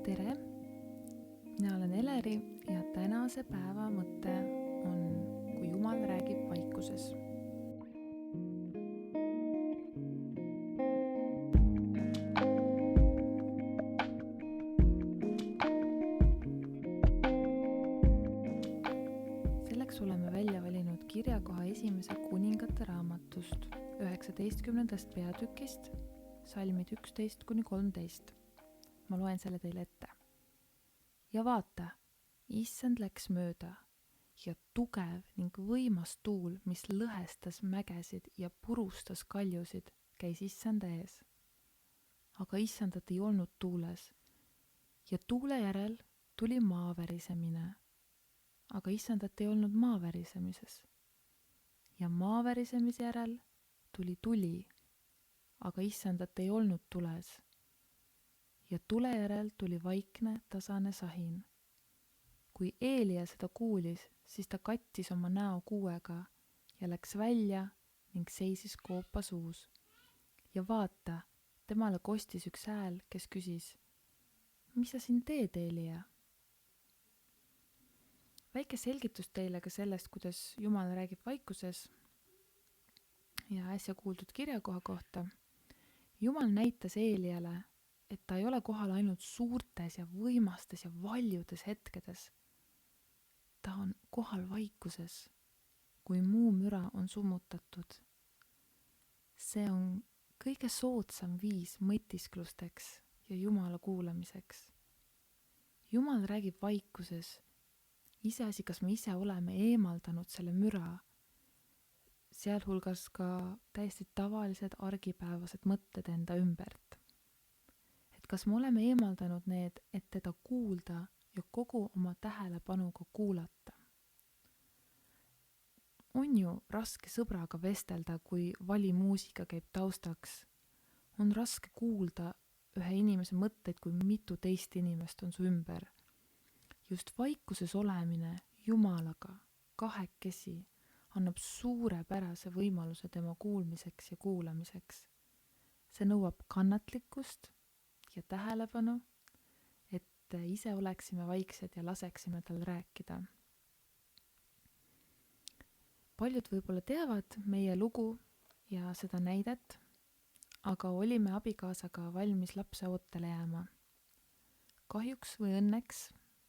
tere, mina olen Eleri ja tänase päeva mõte on, kui Jumal räägib vaikuses. Selleks oleme välja valinud kirjakoha esimese kuningate raamatust 19. peatükist, salmid 11-13. Ma loen selle teile ette. Ja vaata, issand läks mööda ja tugev ning võimas tuul, mis lõhestas mägesid ja purustas kaljusid, käis issanda ees. Aga issandat ei olnud tuules ja tuule järel tuli maavärisemine. Aga issandat ei olnud maavärisemises. Ja maavärisemise järel tuli tuli, aga issandat ei olnud tules. Ja tule järel tuli vaikne tasane sahin. Kui Eelia seda kuulis, siis ta kattis oma näo kuuega ja läks välja ning seisis koopa suus. Ja vaata, temale kostis üks hääl, kes küsis, mis sa siin teed, Eelia? Väike selgitus teile ka sellest, kuidas Jumal räägib vaikuses ja äsja kuuldud kirjakoha kohta. Jumal näitas Eeliale, et ta ei ole kohal ainult suurtes ja võimastes ja valjudes hetkedes. Ta on kohal vaikuses, kui muu müra on summutatud. See on kõige soodsam viis mõtisklusteks ja Jumala kuulamiseks. Jumal räägib vaikuses, iseasi, kas me ise oleme eemaldanud selle müra, sealhulgas ka täiesti tavalised argipäevased mõtted enda ümbert. Kas me oleme eemaldanud need, et teda kuulda ja kogu oma tähelepanuga kuulata. On ju raske sõbraga vestelda, kui valimuusika käib taustaks. On raske kuulda ühe inimese mõtteid, kui mitu teist inimest on su ümber. Just vaikuses olemine Jumalaga kahekesi annab suurepärase võimaluse tema kuulmiseks ja kuulamiseks. See nõuab kannatlikkust ja tähelepanu, et ise oleksime vaiksed ja laseksime tal rääkida. Paljud võib-olla teavad meie lugu ja seda näidet, aga olime abikaasaga valmis lapse ootele jääma. Kahjuks või õnneks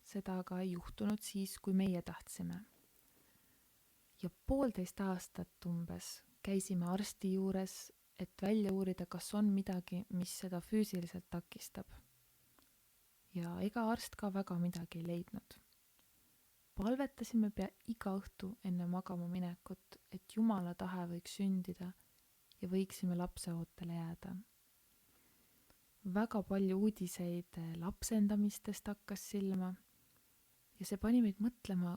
seda aga ei juhtunud siis, kui meie tahtsime. Ja 1,5 aastat umbes käisime arsti juures, et välja uurida, kas on midagi, mis seda füüsiliselt takistab. Ja ega arst ka väga midagi ei leidnud. Palvetasime pea iga õhtu enne magama minekut, et Jumala tahe võiks sündida ja võiksime lapse ootele jääda. Väga palju uudiseid lapsendamistest hakkas silma ja see pani meid mõtlema,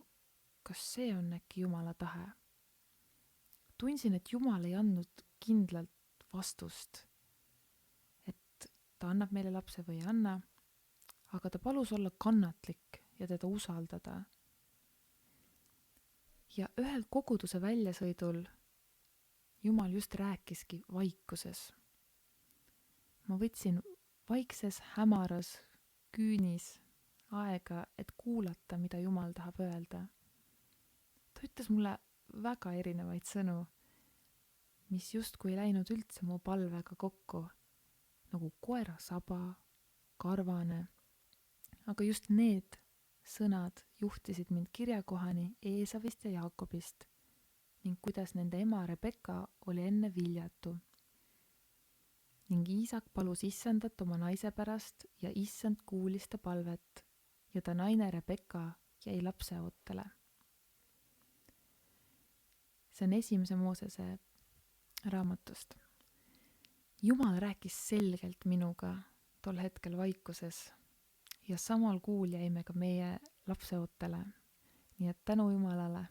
kas see on äkki Jumala tahe. Tundsin, et Jumal ei andnud kindlalt vastust, et ta annab meile lapse või ei anna, aga ta palus olla kannatlik ja teda usaldada. Ja ühel koguduse väljasõidul Jumal just rääkiski vaikuses. Ma võtsin vaikses, hämaras, küünis aega, et kuulata, mida Jumal tahab öelda. Ta ütles mulle väga erinevaid sõnu, mis justkui ei läinud üldse mu palvega kokku, nagu koera saba, karvane, aga just need sõnad juhtisid mind kirjakohani Eesavist ja Jaakobist ning kuidas nende ema Rebeka oli enne viljatu. Ning Iisak palus issandat oma naise pärast ja issand kuulis ta palvet ja ta naine Rebeka jäi lapse ootele. See on esimese Moosese raamatust. Jumal rääkis selgelt minuga tol hetkel vaikuses ja samal kuul jäime ka meie lapseootele. Nii et tänu Jumalale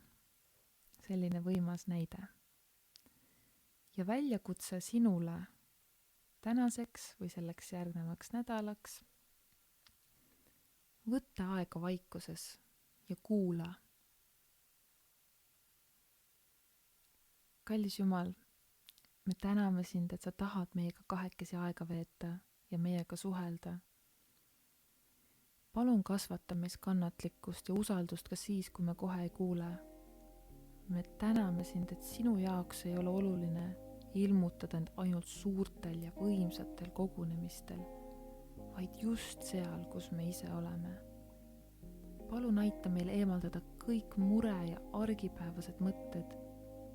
selline võimas näide. Ja väljakutse sinule tänaseks või selleks järgnevaks nädalaks. Võtta aega vaikuses ja kuula. Kallis Jumal, me täname sind, et sa tahad meiega kahekesi aega veeta ja meiega suhelda. palun kasvata meis kannatlikkust ja usaldust ka siis, kui me kohe ei kuule. Me täname sind, et sinu jaoks ei ole oluline ilmutada end ainult suurtel ja võimsatel kogunemistel, vaid just seal, kus me ise oleme. Palun aita meil eemaldada kõik mure ja argipäevased mõtted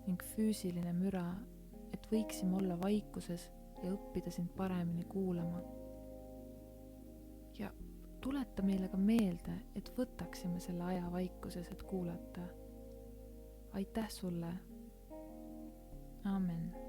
ning füüsiline müra, et võiksime olla vaikuses ja õppida sind paremini kuulama. Ja tuleta meile ka meelde, et võtaksime selle aja vaikuses, et kuulata. Aitäh sulle. Aamen.